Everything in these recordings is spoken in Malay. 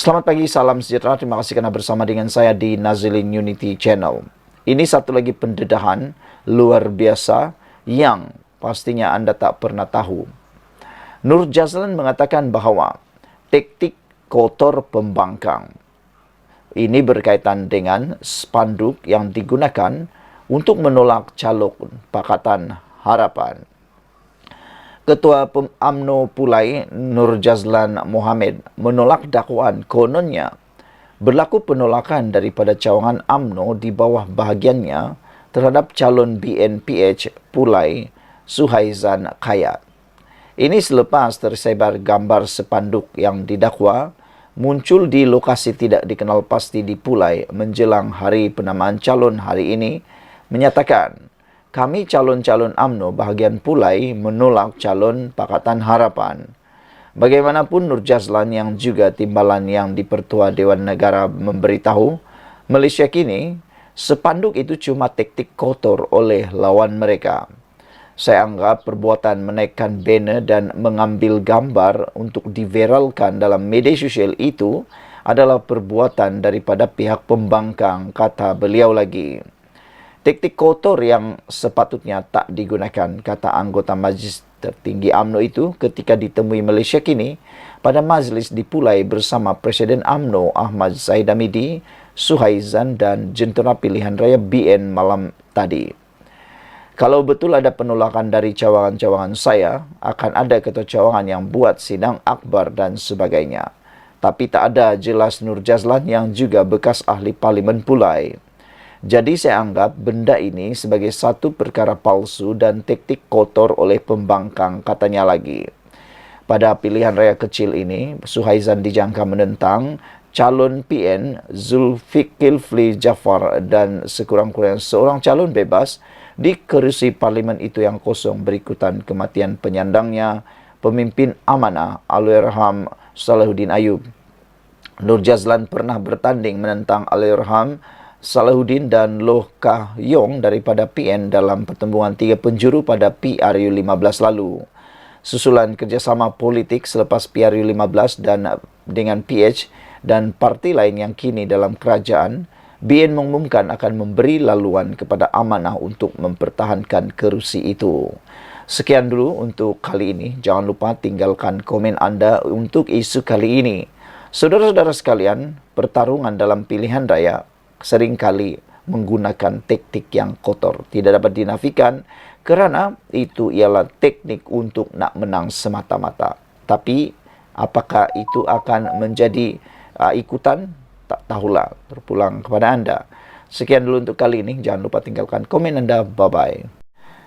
Selamat pagi, salam sejahtera. Terima kasih karena bersama dengan saya di Nazilin Unity Channel. Ini satu lagi pendedahan luar biasa yang pastinya Anda tak pernah tahu. Nur Jazlan mengatakan bahwa taktik kotor pembangkang ini berkaitan dengan spanduk yang digunakan untuk menolak calon Pakatan Harapan. Ketua UMNO Pulai Nur Jazlan Mohammed menolak dakwaan kononnya berlaku penolakan daripada cawangan UMNO di bawah bahagiannya terhadap calon BNPH Pulai Suhaizan Kayat. Ini selepas tersebar gambar spanduk yang didakwa muncul di lokasi tidak dikenal pasti di Pulai menjelang hari penamaan calon hari ini menyatakan, kami calon-calon UMNO bahagian Pulai menolak calon Pakatan Harapan. Bagaimanapun Nur Jazlan yang juga timbalan yang di-Pertua Dewan Negara memberitahu, Malaysia kini spanduk itu cuma taktik kotor oleh lawan mereka. Saya anggap perbuatan menaikkan banner dan mengambil gambar untuk diviralkan dalam media sosial itu adalah perbuatan daripada pihak pembangkang, kata beliau lagi. Taktik kotor yang sepatutnya tak digunakan, kata anggota Majlis Tertinggi UMNO itu ketika ditemui Malaysia kini pada majlis di Pulai bersama Presiden UMNO Ahmad Zahid Hamidi, Suhaizan dan Jentera Pilihan Raya BN malam tadi. Kalau betul ada penolakan dari cawangan-cawangan saya, akan ada ketua cawangan yang buat sidang akbar dan sebagainya. Tapi tak ada jelas Nur Jazlan yang juga bekas ahli parlimen Pulai. Jadi saya anggap benda ini sebagai satu perkara palsu dan taktik kotor oleh pembangkang, katanya lagi. Pada pilihan raya kecil ini, Suhaizan dijangka menentang calon PN Zulkifli Jaafar dan sekurang-kurangnya seorang calon bebas di kerusi parlimen itu yang kosong berikutan kematian penyandangnya, pemimpin amanah Allahyarham Salahuddin Ayub. Nur Jazlan pernah bertanding menentang Allahyarham Salahuddin dan Loh Kah Yong daripada PN dalam pertembungan 3 penjuru pada PRU 15 lalu. Susulan kerjasama politik selepas PRU 15 dan dengan PH dan parti lain yang kini dalam kerajaan, BN mengumumkan akan memberi laluan kepada amanah untuk mempertahankan kerusi itu. Sekian dulu untuk kali ini. Jangan lupa tinggalkan komen anda untuk isu kali ini. Saudara-saudara sekalian, pertarungan dalam pilihan raya seringkali menggunakan teknik yang kotor. Tidak dapat dinafikan kerana itu ialah teknik untuk nak menang semata-mata. Tapi apakah itu akan menjadi ikutan? Tak tahulah. Terpulang kepada anda. Sekian dulu untuk kali ini. Jangan lupa tinggalkan komen anda. Bye-bye.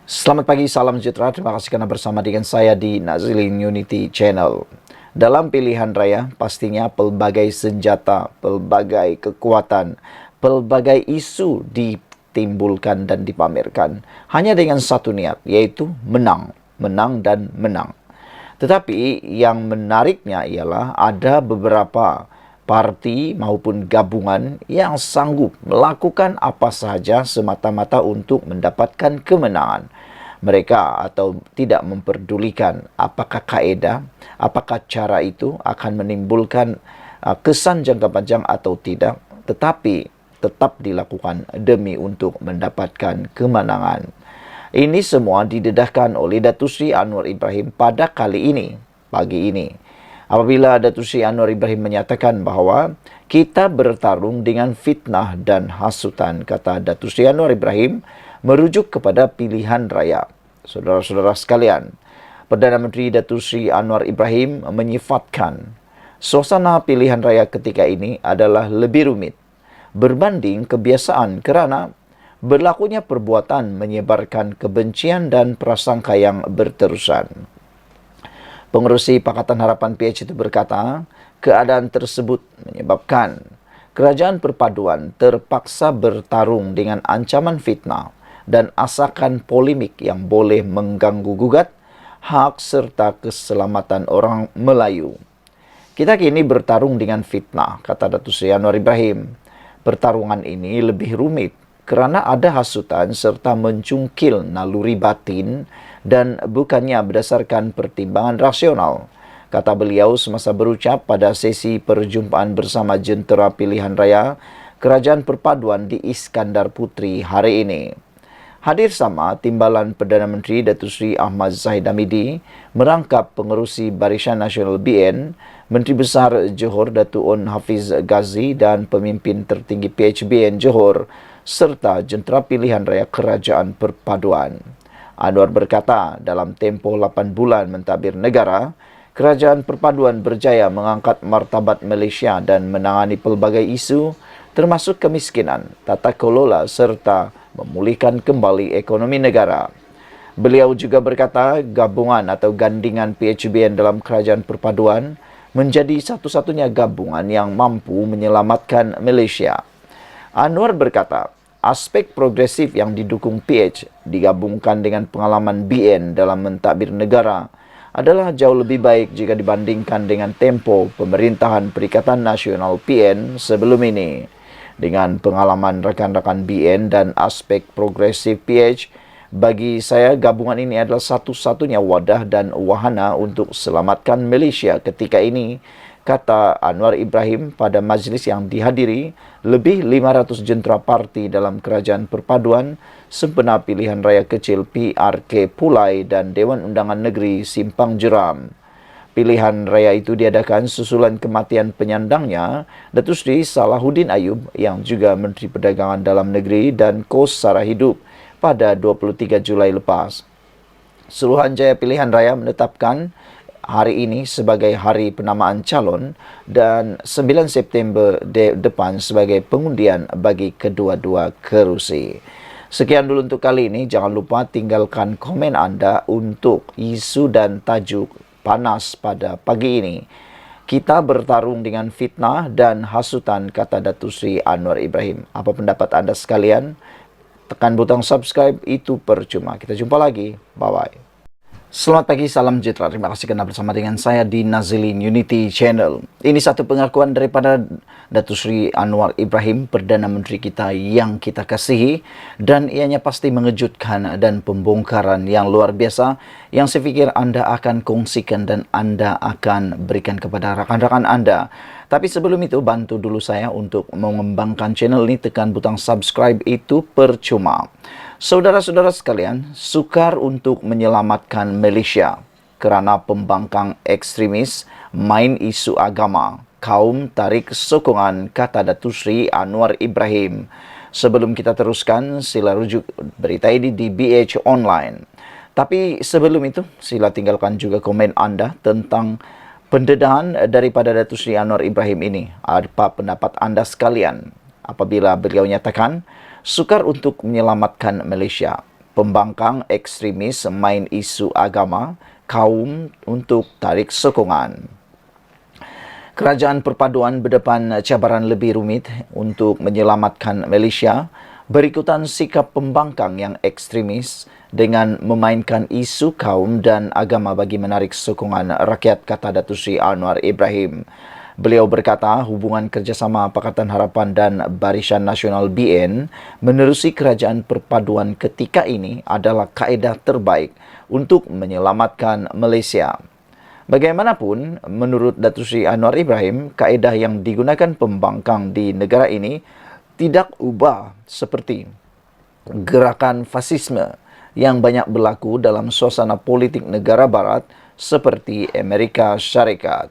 Selamat pagi, salam sejahtera. Terima kasih kerana bersama dengan saya di Nazilin Unity Channel. Dalam pilihan raya, pastinya pelbagai senjata, pelbagai kekuatan, pelbagai isu ditimbulkan dan dipamerkan hanya dengan satu niat, yaitu menang, menang dan menang. Tetapi yang menariknya ialah ada beberapa parti maupun gabungan yang sanggup melakukan apa sahaja semata-mata untuk mendapatkan kemenangan. Mereka atau tidak memperdulikan apakah kaedah, apakah cara itu akan menimbulkan kesan jangka panjang atau tidak, tetapi tetap dilakukan demi untuk mendapatkan kemenangan. Ini semua didedahkan oleh Datuk Seri Anwar Ibrahim pada kali ini, pagi ini. Apabila Datuk Seri Anwar Ibrahim menyatakan bahawa kita bertarung dengan fitnah dan hasutan, kata Datuk Seri Anwar Ibrahim, merujuk kepada pilihan raya. Saudara-saudara sekalian, Perdana Menteri Datuk Seri Anwar Ibrahim menyifatkan suasana pilihan raya ketika ini adalah lebih rumit berbanding kebiasaan kerana berlakunya perbuatan menyebarkan kebencian dan prasangka yang berterusan. Pengerusi Pakatan Harapan PH itu berkata, keadaan tersebut menyebabkan Kerajaan Perpaduan terpaksa bertarung dengan ancaman fitnah dan asakan polemik yang boleh mengganggu-gugat hak serta keselamatan orang Melayu. Kita kini bertarung dengan fitnah, kata Datuk Seri Anwar Ibrahim. Pertarungan ini lebih rumit kerana ada hasutan serta mencungkil naluri batin dan bukannya berdasarkan pertimbangan rasional. kata beliau semasa berucap pada sesi perjumpaan bersama Jentera Pilihan Raya Kerajaan Perpaduan di Iskandar Putri hari ini. Hadir sama Timbalan Perdana Menteri Datuk Seri Ahmad Zahid Hamidi, merangkap pengerusi Barisan Nasional BN, Menteri Besar Johor Datuk On Hafiz Ghazi dan pemimpin tertinggi PHBN Johor serta Jentera Pilihan Raya Kerajaan Perpaduan. Anwar berkata, dalam tempoh 8 bulan mentadbir negara, Kerajaan Perpaduan berjaya mengangkat martabat Malaysia dan menangani pelbagai isu termasuk kemiskinan, tata kelola serta memulihkan kembali ekonomi negara. Beliau juga berkata, gabungan atau gandingan PHBN dalam Kerajaan Perpaduan menjadi satu-satunya gabungan yang mampu menyelamatkan Malaysia. Anwar berkata, aspek progresif yang didukung PH digabungkan dengan pengalaman BN dalam mentadbir negara adalah jauh lebih baik jika dibandingkan dengan tempo pemerintahan Perikatan Nasional PN sebelum ini. Dengan pengalaman rakan-rakan BN dan aspek progresif PH, bagi saya gabungan ini adalah satu-satunya wadah dan wahana untuk selamatkan Malaysia ketika ini, kata Anwar Ibrahim pada majlis yang dihadiri lebih 500 jentera parti dalam Kerajaan Perpaduan sempena pilihan raya kecil PRK Pulai dan Dewan Undangan Negeri Simpang Jeram. Pilihan raya itu diadakan susulan kematian penyandangnya, Datuk Seri Salahuddin Ayub yang juga Menteri Perdagangan Dalam Negeri dan Kos Sara Hidup pada 23 Julai lepas. Suruhanjaya Pilihan Raya menetapkan hari ini sebagai hari penamaan calon dan 9 September depan sebagai pengundian bagi kedua-dua kerusi. Sekian dulu untuk kali ini. Jangan lupa tinggalkan komen anda untuk isu dan tajuk panas pada pagi ini. Kita bertarung dengan fitnah dan hasutan, kata Datuk Seri Anwar Ibrahim. Apa pendapat anda sekalian? Tekan butang subscribe, itu percuma. Kita jumpa lagi. Bye-bye. Selamat pagi, salam sejahtera. Terima kasih kerana bersama dengan saya di Nazilin Unity Channel. Ini satu pengakuan daripada Datuk Seri Anwar Ibrahim, Perdana Menteri kita yang kita kasihi, dan ianya pasti mengejutkan dan pembongkaran yang luar biasa yang saya fikir anda akan kongsikan dan anda akan berikan kepada rakan-rakan anda. Tapi sebelum itu, bantu dulu saya untuk mengembangkan channel ini. Tekan butang subscribe, itu percuma. Saudara-saudara sekalian, sukar untuk menyelamatkan Malaysia kerana pembangkang ekstremis main isu agama, kaum tarik sokongan, kata Datuk Seri Anwar Ibrahim. Sebelum kita teruskan, sila rujuk berita ini di BH Online. Tapi sebelum itu, sila tinggalkan juga komen anda tentang pendedahan daripada Datuk Seri Anwar Ibrahim ini. Apa pendapat anda sekalian apabila beliau nyatakan sukar untuk menyelamatkan Malaysia, pembangkang ekstremis main isu agama, kaum untuk tarik sokongan. Kerajaan Perpaduan berdepan cabaran lebih rumit untuk menyelamatkan Malaysia berikutan sikap pembangkang yang ekstremis dengan memainkan isu kaum dan agama bagi menarik sokongan rakyat, kata Datuk Seri Anwar Ibrahim. Beliau berkata hubungan kerjasama Pakatan Harapan dan Barisan Nasional BN menerusi Kerajaan Perpaduan ketika ini adalah kaedah terbaik untuk menyelamatkan Malaysia. Bagaimanapun, menurut Datuk Seri Anwar Ibrahim, kaedah yang digunakan pembangkang di negara ini tidak ubah seperti gerakan fasisme yang banyak berlaku dalam suasana politik negara barat seperti Amerika Syarikat.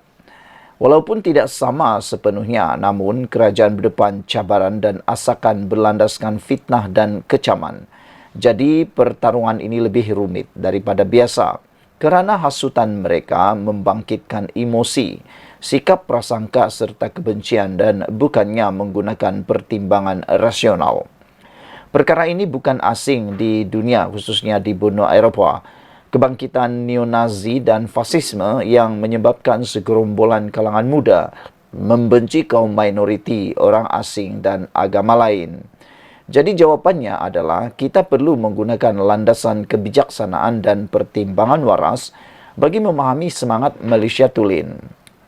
Walaupun tidak sama sepenuhnya, namun kerajaan berdepan cabaran dan asakan berlandaskan fitnah dan kecaman. Jadi pertarungan ini lebih rumit daripada biasa kerana hasutan mereka membangkitkan emosi, sikap prasangka serta kebencian dan bukannya menggunakan pertimbangan rasional. Perkara ini bukan asing di dunia, khususnya di benua Eropah. Kebangkitan neo-Nazi dan fasisme yang menyebabkan segerombolan kalangan muda membenci kaum minoriti, orang asing dan agama lain. Jadi jawapannya adalah kita perlu menggunakan landasan kebijaksanaan dan pertimbangan waras bagi memahami semangat Malaysia Tulen.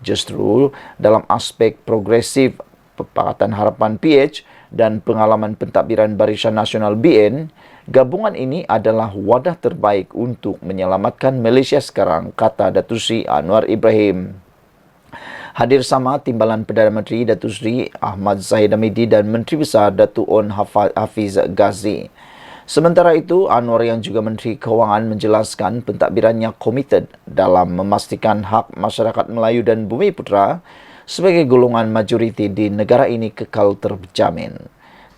Justru dalam aspek progresif Pakatan Harapan PH dan pengalaman pentadbiran Barisan Nasional BN, gabungan ini adalah wadah terbaik untuk menyelamatkan Malaysia sekarang, kata Datuk Seri Anwar Ibrahim. Hadir sama Timbalan Perdana Menteri Datuk Seri Ahmad Zahid Hamidi dan Menteri Besar Datuk On Hafiz Ghazi. Sementara itu, Anwar yang juga Menteri Kewangan menjelaskan pentadbirannya komited dalam memastikan hak masyarakat Melayu dan Bumiputera sebagai golongan majoriti di negara ini kekal terjamin.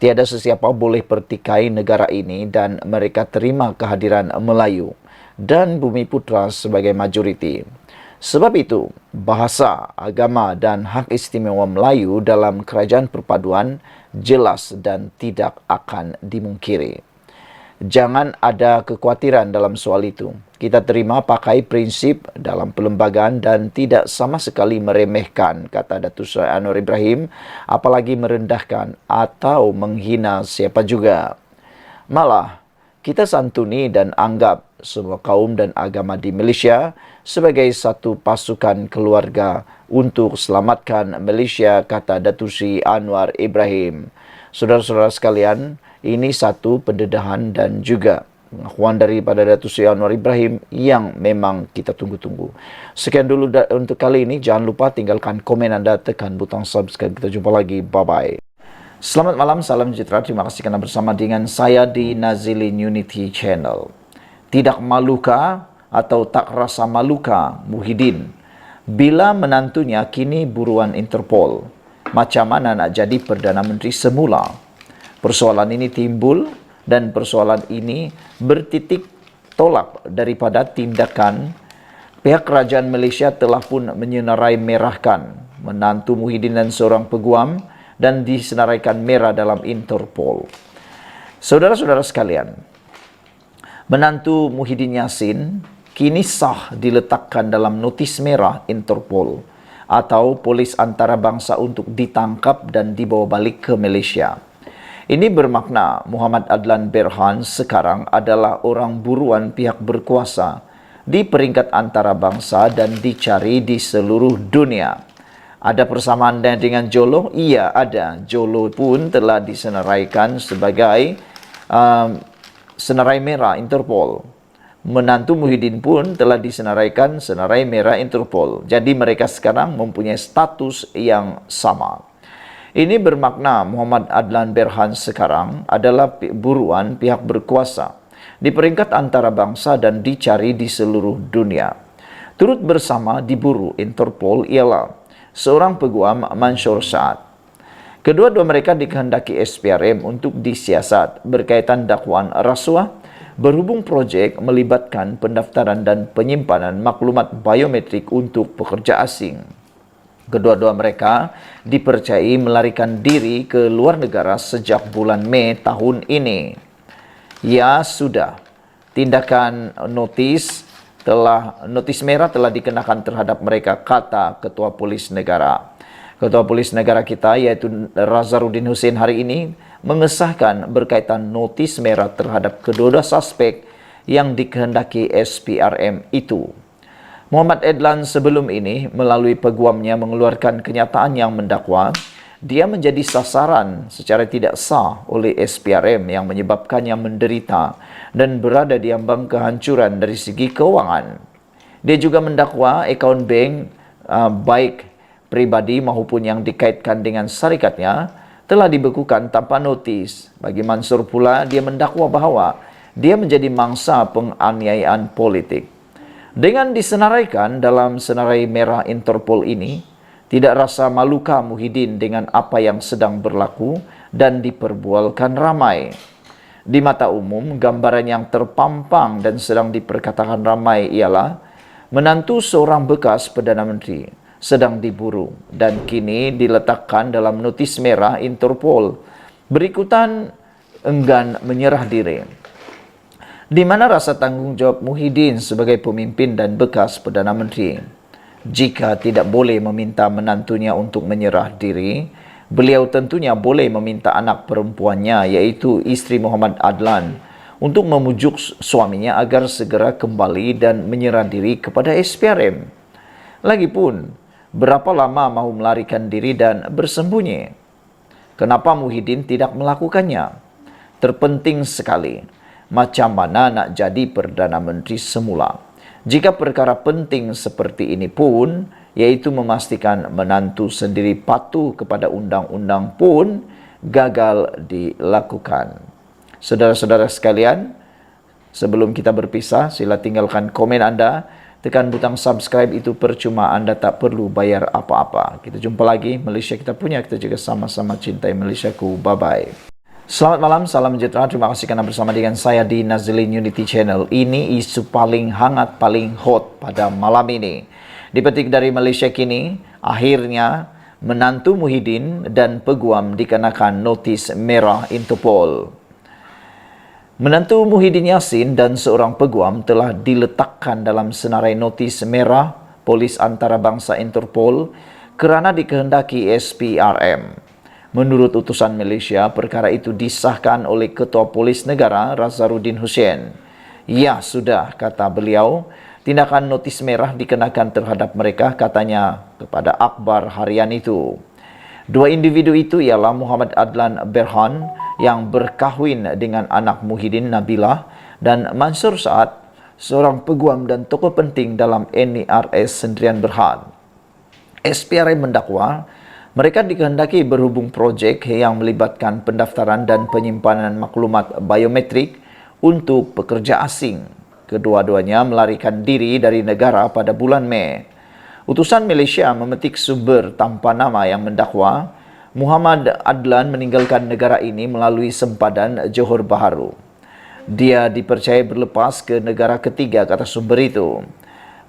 Tiada sesiapa boleh pertikai negara ini dan mereka terima kehadiran Melayu dan Bumiputera sebagai majoriti. Sebab itu, bahasa, agama dan hak istimewa Melayu dalam kerajaan perpaduan jelas dan tidak akan dimungkiri. Jangan ada kekhawatiran dalam soal itu. Kita terima pakai prinsip dalam perlembagaan dan tidak sama sekali meremehkan, kata Datuk Seri Anwar Ibrahim, apalagi merendahkan atau menghina siapa juga. Malah, kita santuni dan anggap semua kaum dan agama di Malaysia sebagai satu pasukan keluarga untuk selamatkan Malaysia, kata Datuk Seri Anwar Ibrahim. Saudara-saudara sekalian, ini satu pendedahan dan juga pengakuan daripada Datuk Seri Anwar Ibrahim yang memang kita tunggu-tunggu. Sekian dulu untuk kali ini. Jangan lupa tinggalkan komen anda, tekan butang subscribe. Kita jumpa lagi. Bye-bye. Selamat malam, salam sejahtera. Terima kasih kerana bersama dengan saya di Nazilin Unity Channel. Tidak malukah atau tak rasa malukah Muhyiddin bila menantunya kini buruan Interpol? Macam mana nak jadi Perdana Menteri semula? Persoalan ini timbul dan persoalan ini bertitik tolak daripada tindakan pihak kerajaan Malaysia telah pun menyenarai merahkan menantu Muhyiddin dan seorang peguam dan disenaraikan merah dalam Interpol. Saudara-saudara sekalian, menantu Muhyiddin Yassin kini sah diletakkan dalam notis merah Interpol atau polis antarabangsa untuk ditangkap dan dibawa balik ke Malaysia. Ini bermakna Muhammad Adlan Berhan sekarang adalah orang buruan pihak berkuasa di peringkat antarabangsa dan dicari di seluruh dunia. Ada persamaan dengan Jolo? Iya, ada. Jolo pun telah disenaraikan sebagai senarai merah Interpol. Menantu Muhyiddin pun telah disenaraikan senarai merah Interpol. Jadi mereka sekarang mempunyai status yang sama. Ini bermakna Muhammad Adlan Berhan sekarang adalah buruan pihak berkuasa di peringkat antarabangsa dan dicari di seluruh dunia. Turut bersama diburu Interpol ialah seorang peguam Mansur Saad. Kedua-dua mereka dikehendaki SPRM untuk disiasat berkaitan dakwaan rasuah berhubung projek melibatkan pendaftaran dan penyimpanan maklumat biometrik untuk pekerja asing. Kedua-dua mereka dipercayai melarikan diri ke luar negara sejak bulan Mei tahun ini. Ya sudah, tindakan notis merah telah dikenakan terhadap mereka, kata Ketua Polis Negara. Ketua Polis Negara kita iaitu Razaruddin Hussein hari ini mengesahkan berkaitan notis merah terhadap kedua-dua suspek yang dikehendaki SPRM itu. Muhammad Adlan sebelum ini melalui peguamnya mengeluarkan kenyataan yang mendakwa dia menjadi sasaran secara tidak sah oleh SPRM yang menyebabkannya menderita dan berada di ambang kehancuran dari segi keuangan. Dia juga mendakwa akaun bank baik pribadi maupun yang dikaitkan dengan syarikatnya telah dibekukan tanpa notis. Bagi Mansur pula, dia mendakwa bahawa dia menjadi mangsa penganiayaan politik. Dengan disenaraikan dalam senarai merah Interpol ini, tidak rasa malukah Muhyiddin dengan apa yang sedang berlaku dan diperbualkan ramai. Di mata umum, gambaran yang terpampang dan sedang diperkatakan ramai ialah menantu seorang bekas Perdana Menteri sedang diburu dan kini diletakkan dalam notis merah Interpol. Berikutan enggan menyerah diri. Di mana rasa tanggungjawab Muhyiddin sebagai pemimpin dan bekas Perdana Menteri? Jika tidak boleh meminta menantunya untuk menyerah diri, beliau tentunya boleh meminta anak perempuannya iaitu isteri Muhammad Adlan untuk memujuk suaminya agar segera kembali dan menyerah diri kepada SPRM. Lagipun, berapa lama mahu melarikan diri dan bersembunyi? Kenapa Muhyiddin tidak melakukannya? Terpenting sekali, macam mana nak jadi Perdana Menteri semula. Jika perkara penting seperti ini pun, yaitu memastikan menantu sendiri patuh kepada undang-undang pun gagal dilakukan. Saudara-saudara sekalian, sebelum kita berpisah, sila tinggalkan komen anda, tekan butang subscribe, itu percuma, anda tak perlu bayar apa-apa. Kita jumpa lagi, Malaysia kita punya, kita juga sama-sama cintai Malaysiaku. Bye-bye. Selamat malam, salam sejahtera. Terima kasih karena bersama dengan saya di Nazilin Unity Channel. Ini isu paling hangat, paling hot pada malam ini. Dipetik dari Malaysia kini, akhirnya menantu Muhyiddin dan peguam dikenakan notis merah Interpol. Menantu Muhyiddin Yassin dan seorang peguam telah diletakkan dalam senarai notis merah Polis Antarabangsa Interpol kerana dikehendaki SPRM. Menurut utusan Malaysia, perkara itu disahkan oleh Ketua Polis Negara Razaruddin Hussein. Ya sudah, kata beliau, tindakan notis merah dikenakan terhadap mereka, katanya kepada akhbar harian itu. Dua individu itu ialah Muhammad Adlan Berhan yang berkahwin dengan anak Muhyiddin Nabilah dan Mansur Saad, seorang peguam dan tokoh penting dalam NIRS Sendirian Berhad. SPRM mendakwa mereka dikehendaki berhubung projek yang melibatkan pendaftaran dan penyimpanan maklumat biometrik untuk pekerja asing. Kedua-duanya melarikan diri dari negara pada bulan Mei. Utusan Malaysia memetik sumber tanpa nama yang mendakwa Muhammad Adlan meninggalkan negara ini melalui sempadan Johor Bahru. Dia dipercayai berlepas ke negara ketiga, kata sumber itu.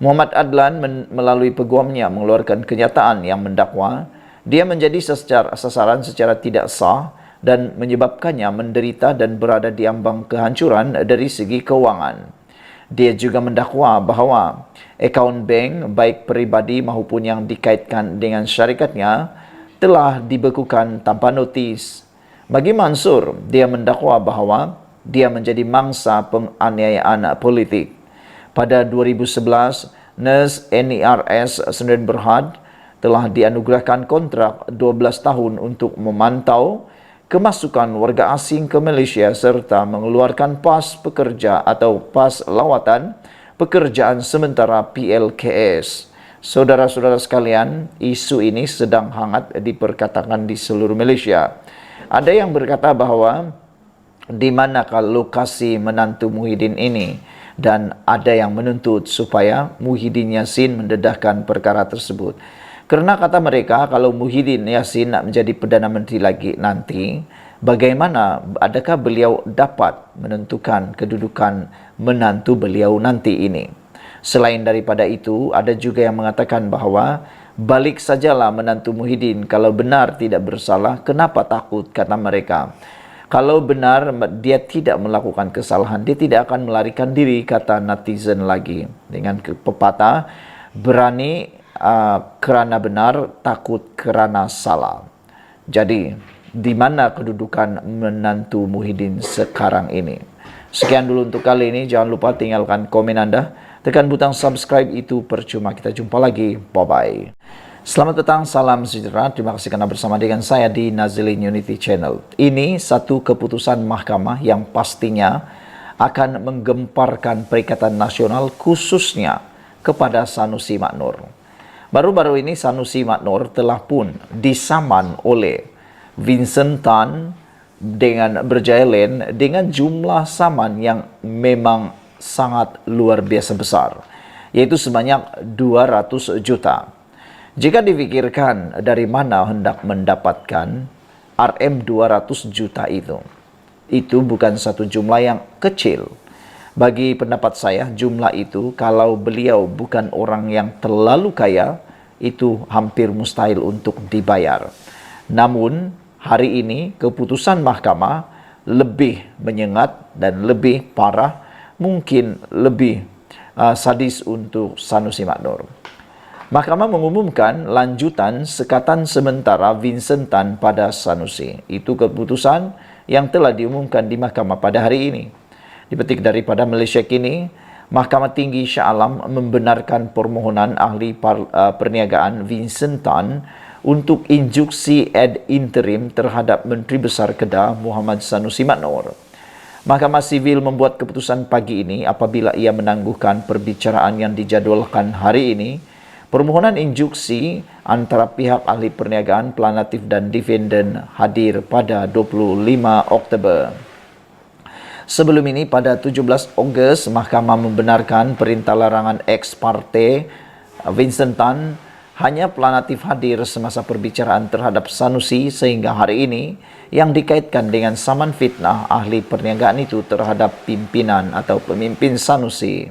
Muhammad Adlan melalui peguamnya mengeluarkan kenyataan yang mendakwa dia menjadi sasaran secara tidak sah dan menyebabkannya menderita dan berada di ambang kehancuran dari segi keuangan. Dia juga mendakwa bahawa akaun bank baik peribadi maupun yang dikaitkan dengan syarikatnya telah dibekukan tanpa notis. Bagi Mansur, dia mendakwa bahawa dia menjadi mangsa penganiayaan politik. Pada 2011, NIRS Sendirian Berhad telah dianugerahkan kontrak 12 tahun untuk memantau kemasukan warga asing ke Malaysia serta mengeluarkan pas pekerja atau pas lawatan pekerjaan sementara PLKS. Saudara-saudara sekalian, isu ini sedang hangat diperkatakan di seluruh Malaysia. Ada yang berkata bahawa di manakah lokasi menantu Muhyiddin ini, dan ada yang menuntut supaya Muhyiddin Yassin mendedahkan perkara tersebut. Kerana kata mereka, kalau Muhyiddin Yassin nak menjadi Perdana Menteri lagi nanti, bagaimana, adakah beliau dapat menentukan kedudukan menantu beliau nanti ini? Selain daripada itu, ada juga yang mengatakan bahawa balik sajalah menantu Muhyiddin, kalau benar tidak bersalah, kenapa takut, kata mereka. Kalau benar dia tidak melakukan kesalahan, dia tidak akan melarikan diri, kata netizen lagi. Dengan pepatah, berani kerana benar, takut kerana salah. Jadi, di mana kedudukan menantu Muhyiddin sekarang ini? Sekian dulu untuk kali ini. Jangan lupa tinggalkan komen anda. Tekan butang subscribe, itu percuma. Kita jumpa lagi. Bye-bye. Selamat petang, salam sejahtera. Terima kasih kerana bersama dengan saya di Nazilin Unity Channel. Ini satu keputusan mahkamah yang pastinya akan menggemparkan Perikatan Nasional, khususnya kepada Sanusi Mak Nur. Baru-baru ini Sanusi Mak Nur telah pun disaman oleh Vincent Tan dengan Berjaya Land dengan jumlah saman yang memang sangat luar biasa besar, yaitu sebanyak 200 juta. Jika difikirkan dari mana hendak mendapatkan RM 200 juta itu bukan satu jumlah yang kecil. Bagi pendapat saya, jumlah itu kalau beliau bukan orang yang terlalu kaya, itu hampir mustahil untuk dibayar. Namun, hari ini keputusan mahkamah lebih menyengat dan lebih parah, mungkin lebih sadis untuk Sanusi Mak Nur. Mahkamah mengumumkan lanjutan sekatan sementara Vincent Tan pada Sanusi. Itu keputusan yang telah diumumkan di mahkamah pada hari ini. Dipetik daripada Malaysia kini, Mahkamah Tinggi Shah Alam membenarkan permohonan ahli perniagaan Vincent Tan untuk injuksi ad interim terhadap Menteri Besar Kedah Muhammad Sanusi Maknur. Mahkamah Sivil membuat keputusan pagi ini apabila ia menangguhkan perbicaraan yang dijadualkan hari ini, permohonan injuksi antara pihak ahli perniagaan, planatif dan defendant hadir pada 25 Oktober. Sebelum ini, pada 17 Ogos, Mahkamah membenarkan perintah larangan ex parte Vincent Tan. Hanya planatif hadir semasa perbicaraan terhadap Sanusi sehingga hari ini yang dikaitkan dengan saman fitnah ahli perniagaan itu terhadap pimpinan atau pemimpin Sanusi.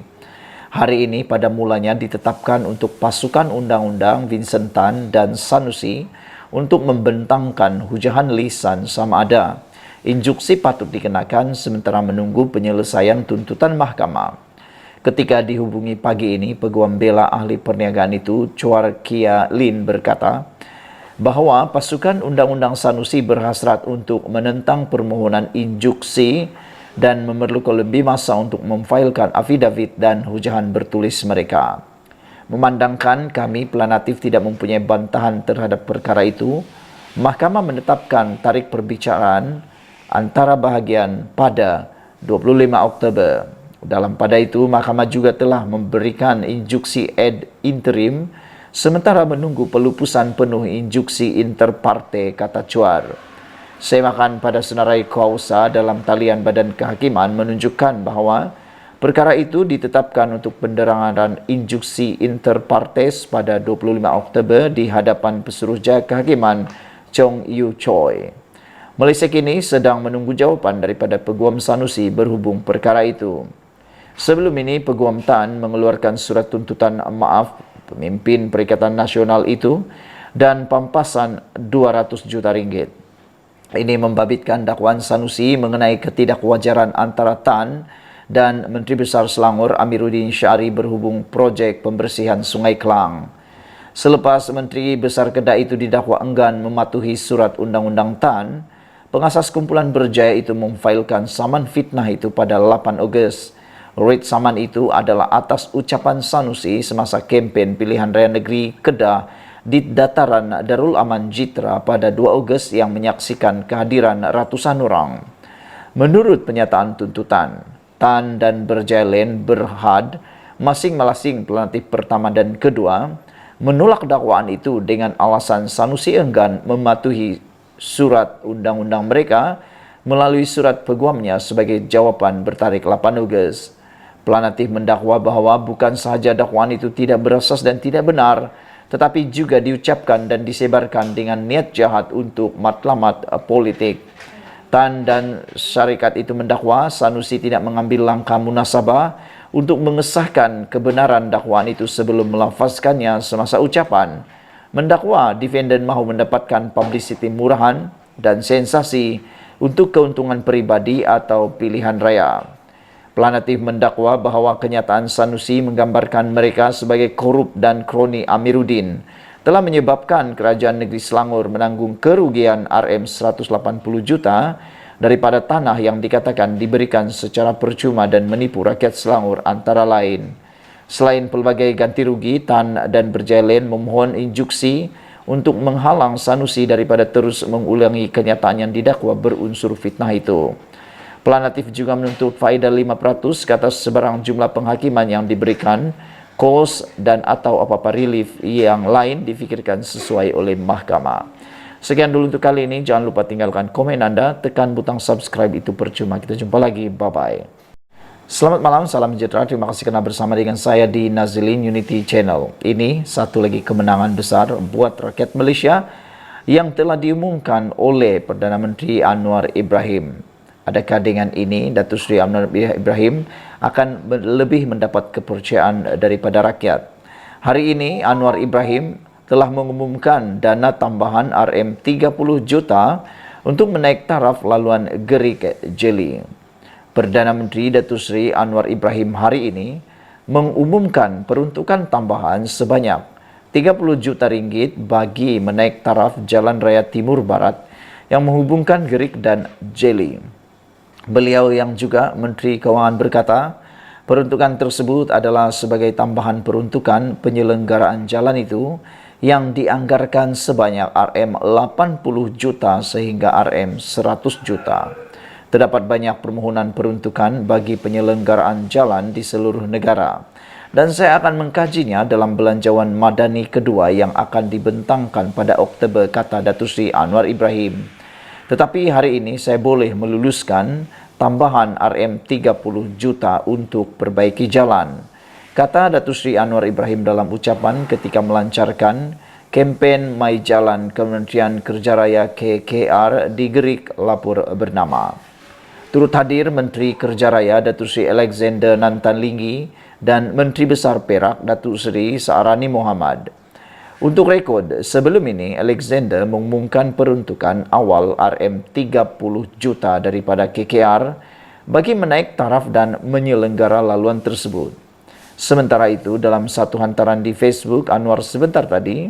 Hari ini pada mulanya ditetapkan untuk pasukan undang-undang Vincent Tan dan Sanusi untuk membentangkan hujahan lisan sama ada injuksi patut dikenakan sementara menunggu penyelesaian tuntutan mahkamah. Ketika dihubungi pagi ini, peguam bela ahli perniagaan itu, Chua Kia Lin, berkata bahawa pasukan undang-undang Sanusi berhasrat untuk menentang permohonan injuksi dan memerlukan lebih masa untuk memfailkan afidavit dan hujahan bertulis mereka. Memandangkan kami planatif tidak mempunyai bantahan terhadap perkara itu, Mahkamah menetapkan tarikh perbicaraan antara bahagian pada 25 Oktober. Dalam pada itu, Mahkamah juga telah memberikan injuksi ad interim sementara menunggu pelupusan penuh injuksi interparte, kata Chua. Semakan pada senarai kuasa dalam talian Badan Kehakiman menunjukkan bahawa perkara itu ditetapkan untuk penderangan injuksi interpartes pada 25 Oktober di hadapan Pesuruhjaya Kehakiman Chong Yu Choi. Malaysia kini sedang menunggu jawapan daripada Peguam Sanusi berhubung perkara itu. Sebelum ini, Peguam Tan mengeluarkan surat tuntutan maaf pemimpin Perikatan Nasional itu dan pampasan 200 juta ringgit. Ini membabitkan dakwaan Sanusi mengenai ketidakwajaran antara Tan dan Menteri Besar Selangor Amiruddin Syari berhubung projek pembersihan Sungai Klang. Selepas Menteri Besar Kedah itu didakwa enggan mematuhi surat undang-undang Tan, pengasas kumpulan berjaya itu memfailkan saman fitnah itu pada 8 Ogos. Writ saman itu adalah atas ucapan Sanusi semasa kempen pilihan raya negeri Kedah di dataran Darul Aman Jitra pada 2 Ogos yang menyaksikan kehadiran ratusan orang. Menurut pernyataan tuntutan, Tan dan Berjailen Berhad, masing-masing planatif pertama dan kedua, menolak dakwaan itu dengan alasan Sanusi enggan mematuhi surat undang-undang mereka melalui surat peguamnya sebagai jawapan bertarikh 8 Ogos. Planatif mendakwa bahawa bukan sahaja dakwaan itu tidak berasas dan tidak benar, tetapi juga diucapkan dan disebarkan dengan niat jahat untuk matlamat politik. Tan dan syarikat itu mendakwa Sanusi tidak mengambil langkah munasabah untuk mengesahkan kebenaran dakwaan itu sebelum melafazkannya semasa ucapan. Mendakwa defendant mahu mendapatkan publicity murahan dan sensasi untuk keuntungan peribadi atau pilihan raya. Planatif mendakwa bahawa kenyataan Sanusi menggambarkan mereka sebagai korup dan kroni Amiruddin telah menyebabkan kerajaan negeri Selangor menanggung kerugian RM180 juta daripada tanah yang dikatakan diberikan secara percuma dan menipu rakyat Selangor antara lain. Selain pelbagai ganti rugi, Tan dan Berjailen memohon injuksi untuk menghalang Sanusi daripada terus mengulangi kenyataan yang didakwa berunsur fitnah itu. Planatif juga menuntut faedah 5% ke atas sebarang jumlah penghakiman yang diberikan, kos dan atau apa-apa relief yang lain difikirkan sesuai oleh mahkamah. Sekian dulu untuk kali ini. Jangan lupa tinggalkan komen anda, tekan butang subscribe, itu percuma. Kita jumpa lagi. Bye-bye. Selamat malam, salam sejahtera. Terima kasih kerana bersama dengan saya di Nazilin Unity Channel. Ini satu lagi kemenangan besar buat rakyat Malaysia yang telah diumumkan oleh Perdana Menteri Anwar Ibrahim. Adakah dengan ini Datuk Seri Anwar Ibrahim akan lebih mendapat kepercayaan daripada rakyat? Hari ini Anwar Ibrahim telah mengumumkan dana tambahan RM30 juta untuk menaik taraf laluan Gerik-Jeli. Perdana Menteri Datuk Seri Anwar Ibrahim hari ini mengumumkan peruntukan tambahan sebanyak 30 juta ringgit bagi menaik taraf Jalan Raya Timur Barat yang menghubungkan Gerik dan Jeli. Beliau yang juga Menteri Kewangan berkata, peruntukan tersebut adalah sebagai tambahan peruntukan penyelenggaraan jalan itu yang dianggarkan sebanyak Rm80 juta sehingga Rm100 juta. Terdapat banyak permohonan peruntukan bagi penyelenggaraan jalan di seluruh negara. Dan saya akan mengkajinya dalam belanjawan madani kedua yang akan dibentangkan pada Oktober, kata Datuk Seri Anwar Ibrahim. Tetapi hari ini saya boleh meluluskan tambahan Rm30 juta untuk perbaiki jalan, kata Datuk Seri Anwar Ibrahim dalam ucapan ketika melancarkan kempen My Jalan Kementerian Kerja Raya KKR di Gerik, Lapur bernama. Turut hadir Menteri Kerja Raya Datuk Seri Alexander Nantan Linggi dan Menteri Besar Perak Datuk Seri Saarani Mohamad. Untuk rekod, sebelum ini Alexander mengumumkan peruntukan awal Rm30 juta daripada KKR bagi menaik taraf dan menyelenggara laluan tersebut. Sementara itu, dalam satu hantaran di Facebook Anwar sebentar tadi,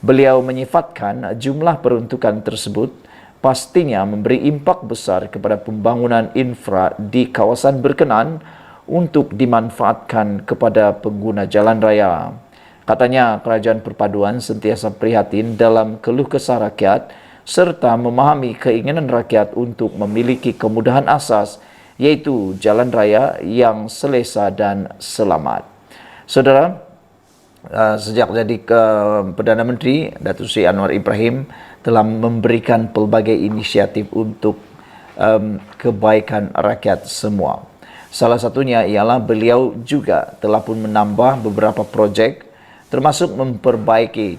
beliau menyifatkan jumlah peruntukan tersebut pastinya memberi impak besar kepada pembangunan infra di kawasan berkenan untuk dimanfaatkan kepada pengguna jalan raya. Katanya, kerajaan perpaduan sentiasa prihatin dalam keluh kesah rakyat serta memahami keinginan rakyat untuk memiliki kemudahan asas, yaitu jalan raya yang selesa dan selamat. Saudara, sejak jadi Perdana Menteri, Datuk Seri Anwar Ibrahim telah memberikan pelbagai inisiatif untuk kebaikan rakyat semua. Salah satunya ialah beliau juga telah pun menambah beberapa projek, termasuk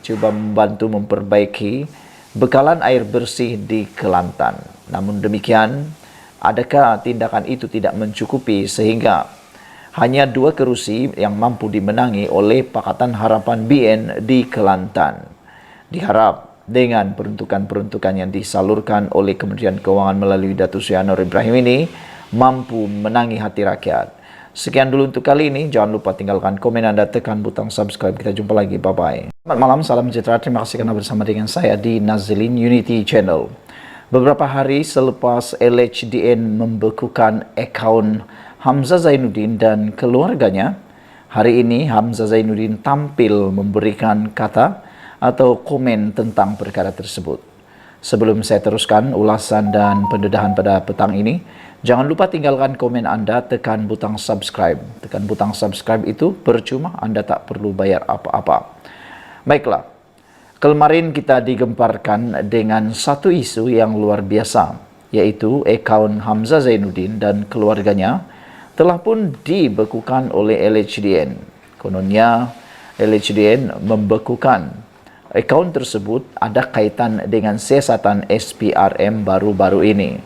cuba membantu memperbaiki bekalan air bersih di Kelantan. Namun demikian, adakah tindakan itu tidak mencukupi sehingga hanya 2 kerusi yang mampu dimenangi oleh Pakatan Harapan BN di Kelantan. Diharap dengan peruntukan-peruntukan yang disalurkan oleh Kementerian Keuangan melalui Datuk Seri Anwar Ibrahim ini mampu menangi hati rakyat. Sekian dulu untuk kali ini. Jangan lupa tinggalkan komen Anda, tekan butang subscribe. Kita jumpa lagi. Bye-bye. Selamat malam, salam sejahtera. Terima kasih kerana bersama dengan saya di Nazilin Unity Channel. Beberapa hari selepas LHDN membekukan akaun Hamzah Zainuddin dan keluarganya, hari ini Hamzah Zainuddin tampil memberikan kata atau komen tentang perkara tersebut. Sebelum saya teruskan ulasan dan pendedahan pada petang ini, jangan lupa tinggalkan komen Anda, tekan butang subscribe. Tekan butang subscribe itu percuma, Anda tak perlu bayar apa-apa. Baiklah, kemarin kita digemparkan dengan satu isu yang luar biasa, yaitu akaun Hamzah Zainuddin dan keluarganya telah pun dibekukan oleh LHDN. Kononnya LHDN membekukan akaun tersebut ada kaitan dengan siasatan SPRM baru-baru ini.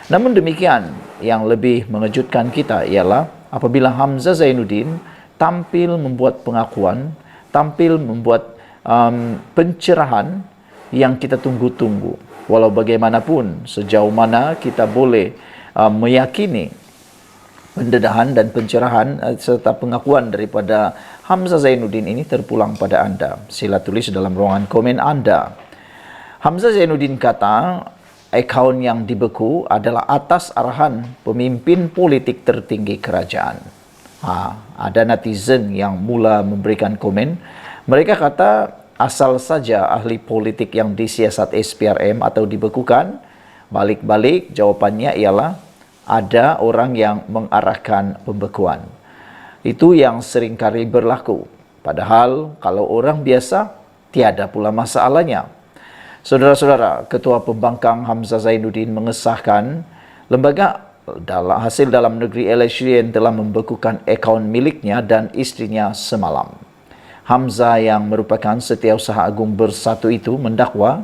Namun demikian, yang lebih mengejutkan kita ialah apabila Hamzah Zainuddin tampil membuat pengakuan, tampil membuat pencerahan yang kita tunggu-tunggu. Walau bagaimanapun, sejauh mana kita boleh meyakini pendedahan dan pencerahan serta pengakuan daripada Hamzah Zainuddin ini terpulang pada Anda. Sila tulis dalam ruangan komen Anda. Hamzah Zainuddin kata akaun yang dibeku adalah atas arahan pemimpin politik tertinggi kerajaan. Ada netizen yang mula memberikan komen. Mereka kata asal saja ahli politik yang disiasat SPRM atau dibekukan. Balik-balik jawapannya ialah ada orang yang mengarahkan pembekuan. Itu yang seringkali berlaku. Padahal kalau orang biasa, tiada pula masalahnya. Saudara-saudara, Ketua Pembangkang Hamzah Zainuddin mengesahkan lembaga hasil dalam negeri LHDN telah membekukan akaun miliknya dan istrinya semalam. Hamzah yang merupakan Setiausaha Agung Bersatu itu mendakwa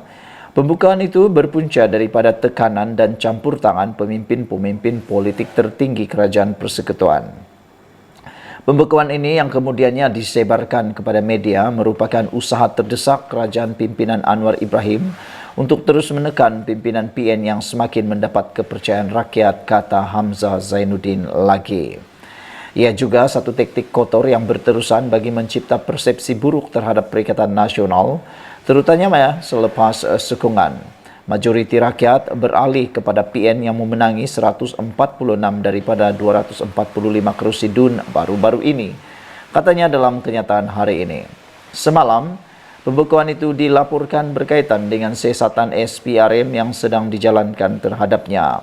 pembukaan itu berpunca daripada tekanan dan campur tangan pemimpin-pemimpin politik tertinggi Kerajaan Persekutuan. Pembekuan ini yang kemudiannya disebarkan kepada media merupakan usaha terdesak kerajaan pimpinan Anwar Ibrahim untuk terus menekan pimpinan PN yang semakin mendapat kepercayaan rakyat, kata Hamzah Zainuddin lagi. Ia juga satu taktik kotor yang berterusan bagi mencipta persepsi buruk terhadap Perikatan Nasional, terutamanya selepas sokongan majoriti rakyat beralih kepada PN yang memenangi 146 daripada 245 kerusi DUN baru-baru ini. Katanya dalam kenyataan hari ini. Semalam, Pembekuan itu dilaporkan berkaitan dengan siasatan SPRM yang sedang dijalankan terhadapnya.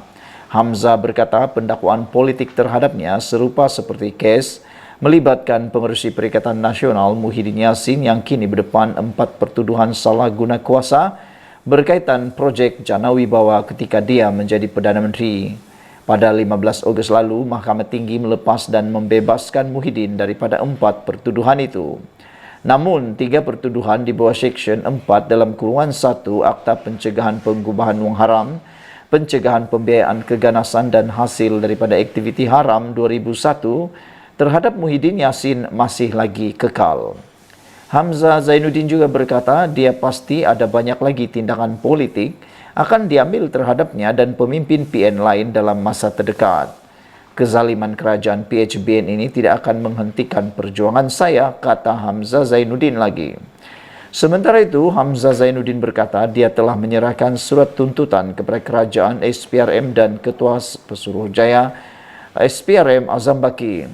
Hamzah berkata pendakwaan politik terhadapnya serupa seperti kes melibatkan pengerusi Perikatan Nasional Muhyiddin Yassin yang kini berdepan 4 pertuduhan salah guna kuasa berkaitan projek Jana Wibawa ketika dia menjadi Perdana Menteri. Pada 15 Ogos lalu, Mahkamah Tinggi melepas dan membebaskan Muhyiddin daripada 4 pertuduhan itu. Namun, 3 pertuduhan di bawah Seksyen 4 dalam kurungan 1 Akta Pencegahan Pengubahan Wang Haram, Pencegahan Pembiayaan Keganasan dan Hasil daripada Aktiviti Haram 2001 terhadap Muhyiddin Yassin masih lagi kekal. Hamzah Zainuddin juga berkata dia pasti ada banyak lagi tindakan politik akan diambil terhadapnya dan pemimpin PN lain dalam masa terdekat. Kezaliman kerajaan PHBN ini tidak akan menghentikan perjuangan saya, kata Hamzah Zainuddin lagi. Sementara itu, Hamzah Zainuddin berkata dia telah menyerahkan surat tuntutan kepada kerajaan SPRM dan Ketua Pesuruhjaya SPRM Azam Baki.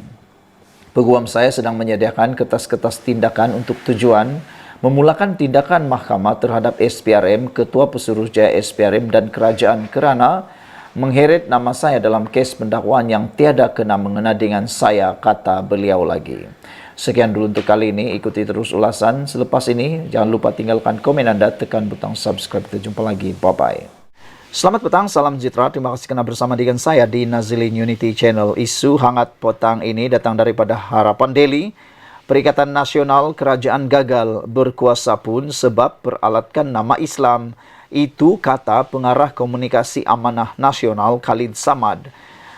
Peguam saya sedang menyediakan kertas-kertas tindakan untuk tujuan memulakan tindakan mahkamah terhadap SPRM, Ketua Pesuruhjaya SPRM dan kerajaan kerana mengheret nama saya dalam kes pendakwaan yang tiada kena mengena dengan saya, kata beliau lagi. Sekian dulu untuk kali ini. Ikuti terus ulasan selepas ini. Jangan lupa tinggalkan komen Anda, tekan butang subscribe. Kita jumpa lagi. Bye-bye. Selamat petang, salam sejahtera. Terima kasih kerana bersama dengan saya di Nazilin Unity Channel. Isu hangat petang ini datang daripada Harapan Daily. Perikatan Nasional Kerajaan gagal berkuasa pun sebab peralatkan nama Islam. Itu kata pengarah komunikasi Amanah Nasional Khalid Samad.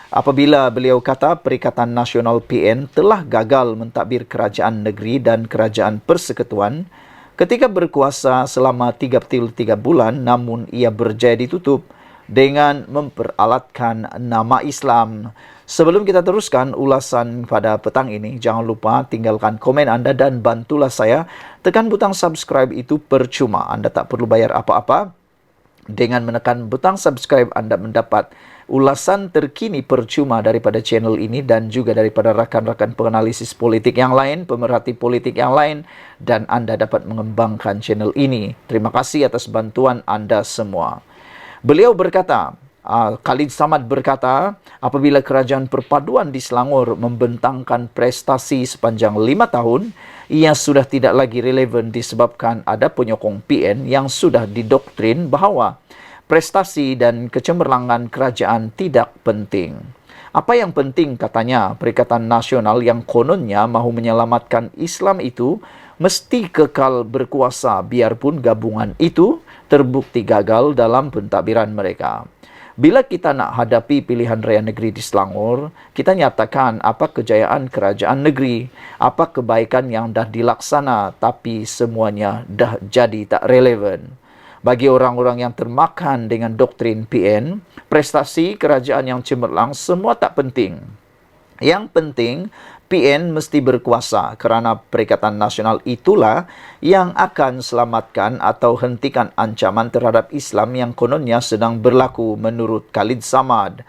Apabila beliau kata Perikatan Nasional PN telah gagal mentadbir kerajaan negeri dan kerajaan persekutuan ketika berkuasa selama 33 bulan, namun ia berjaya ditutup dengan memperalatkan nama Islam. Sebelum kita teruskan ulasan pada petang ini, jangan lupa tinggalkan komen Anda dan bantulah saya. Tekan butang subscribe, itu percuma. Anda tak perlu bayar apa-apa. Dengan menekan butang subscribe, Anda mendapat ulasan terkini percuma daripada channel ini dan juga daripada rakan-rakan penganalisis politik yang lain, pemerhati politik yang lain, dan Anda dapat mengembangkan channel ini. Terima kasih atas bantuan Anda semua. Beliau berkata, Khalid Samad berkata, apabila kerajaan perpaduan di Selangor membentangkan prestasi sepanjang 5 tahun, ia sudah tidak lagi relevan disebabkan ada penyokong PN yang sudah didoktrin bahawa prestasi dan kecemerlangan kerajaan tidak penting. Apa yang penting, katanya, Perikatan Nasional yang kononnya mahu menyelamatkan Islam itu mesti kekal berkuasa biarpun gabungan itu terbukti gagal dalam pentadbiran mereka. Bila kita nak hadapi pilihan raya negeri di Selangor, kita nyatakan apa kejayaan kerajaan negeri, apa kebaikan yang dah dilaksana, tapi semuanya dah jadi tak relevan. Bagi orang-orang yang termakan dengan doktrin PN, prestasi kerajaan yang cemerlang semua tak penting. Yang penting, PN mesti berkuasa kerana Perikatan Nasional itulah yang akan selamatkan atau hentikan ancaman terhadap Islam yang kononnya sedang berlaku menurut Khalid Samad.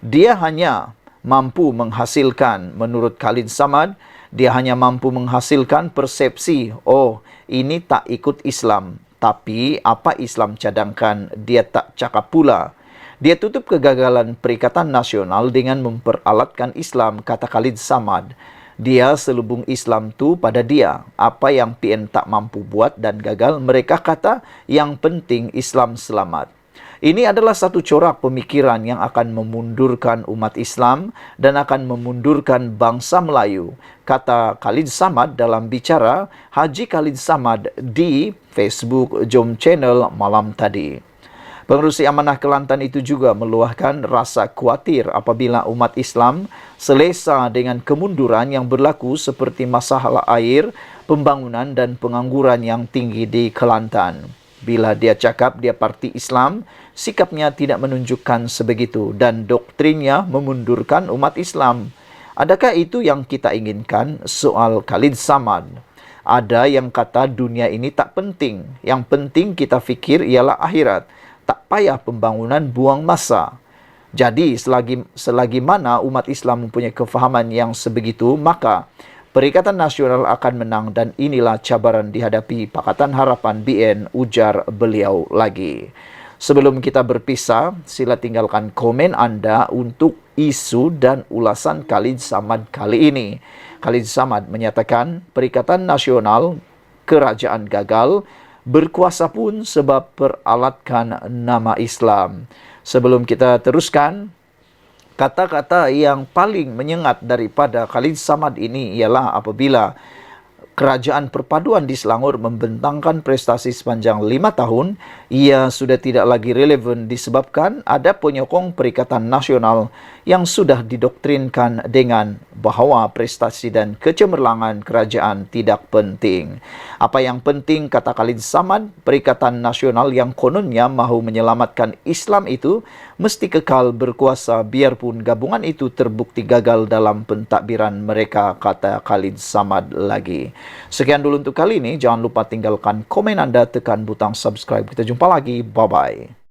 Dia hanya mampu menghasilkan, menurut Khalid Samad, dia hanya mampu menghasilkan persepsi, oh ini tak ikut Islam. Tapi apa Islam cadangkan, dia tak cakap pula. Dia tutup kegagalan Perikatan Nasional dengan memperalatkan Islam, kata Khalid Samad. Dia selubung Islam tu pada dia. Apa yang PN tak mampu buat dan gagal, mereka kata yang penting Islam selamat. Ini adalah satu corak pemikiran yang akan memundurkan umat Islam dan akan memundurkan bangsa Melayu, kata Khalid Samad dalam bicara Haji Khalid Samad di Facebook Jom Channel malam tadi. Pengerusi Amanah Kelantan itu juga meluahkan rasa khawatir apabila umat Islam selesa dengan kemunduran yang berlaku seperti masalah air, pembangunan dan pengangguran yang tinggi di Kelantan. Bila dia cakap dia parti Islam, sikapnya tidak menunjukkan sebegitu dan doktrinnya memundurkan umat Islam. Adakah itu yang kita inginkan? Soal Khalid Samad. Ada yang kata dunia ini tak penting. Yang penting kita fikir ialah akhirat. Tak payah pembangunan buang masa. Jadi selagi mana umat Islam mempunyai kefahaman yang sebegitu, maka Perikatan Nasional akan menang dan inilah cabaran dihadapi Pakatan Harapan BN, ujar beliau lagi. Sebelum kita berpisah, sila tinggalkan komen Anda untuk isu dan ulasan Khalid Samad kali ini. Khalid Samad menyatakan Perikatan Nasional kerajaan gagal, berkuasa pun sebab peralatkan nama Islam. Sebelum kita teruskan, kata-kata yang paling menyengat daripada Khalid Samad ini ialah apabila Kerajaan Perpaduan di Selangor membentangkan prestasi sepanjang 5 tahun, ia sudah tidak lagi relevan disebabkan ada penyokong Perikatan Nasional yang sudah didoktrinkan dengan bahawa prestasi dan kecemerlangan kerajaan tidak penting. Apa yang penting, kata Khalid Samad, Perikatan Nasional yang kononnya mahu menyelamatkan Islam itu mesti kekal berkuasa biarpun gabungan itu terbukti gagal dalam pentadbiran mereka, kata Khalid Samad lagi. Sekian dulu untuk kali ini. Jangan lupa tinggalkan komen Anda, tekan butang subscribe. Kita jumpa lagi. Bye-bye.